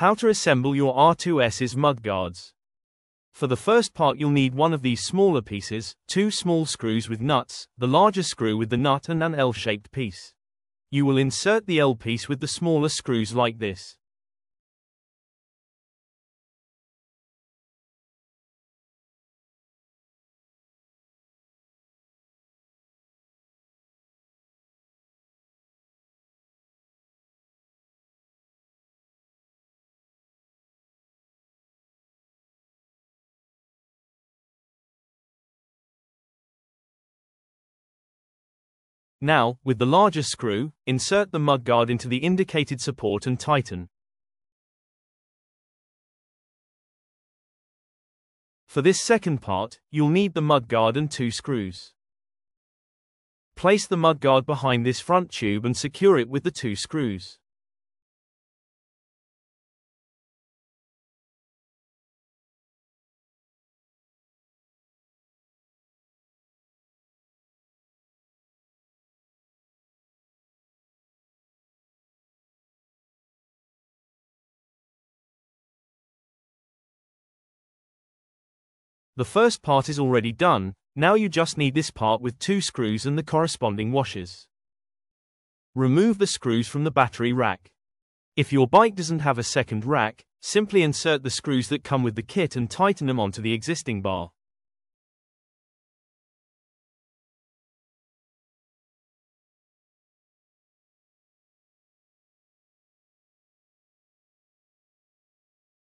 How to assemble your R2S's mudguards. For the first part you'll need one of these smaller pieces, 2 small screws with nuts, the larger screw with the nut and an L-shaped piece. You will insert the L piece with the smaller screws like this. Now, with the larger screw, insert the mudguard into the indicated support and tighten. For this second part, you'll need the mudguard and 2 screws. Place the mudguard behind this front tube and secure it with the 2 screws. The first part is already done, now you just need this part with 2 screws and the corresponding washers. Remove the screws from the battery rack. If your bike doesn't have a second rack, simply insert the screws that come with the kit and tighten them onto the existing bar.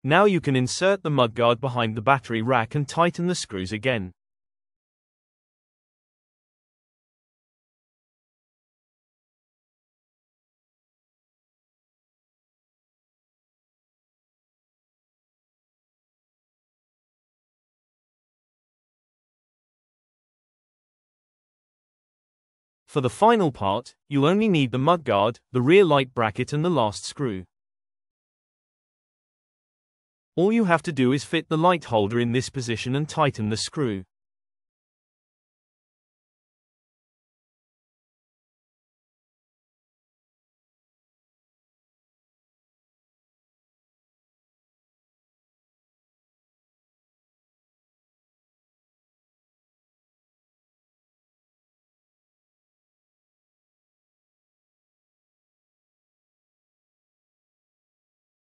Now you can insert the mudguard behind the battery rack and tighten the screws again. For the final part, you'll only need the mudguard, the rear light bracket and the last screw. All you have to do is fit the light holder in this position and tighten the screw.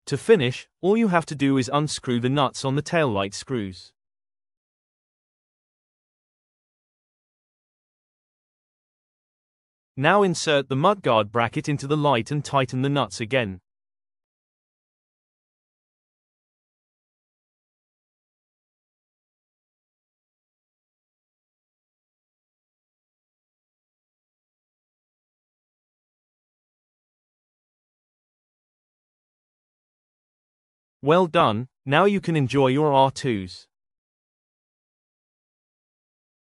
To finish, all you have to do is unscrew the nuts on the taillight screws. Now insert the mudguard bracket into the light and tighten the nuts again. Well done, now you can enjoy your R2s.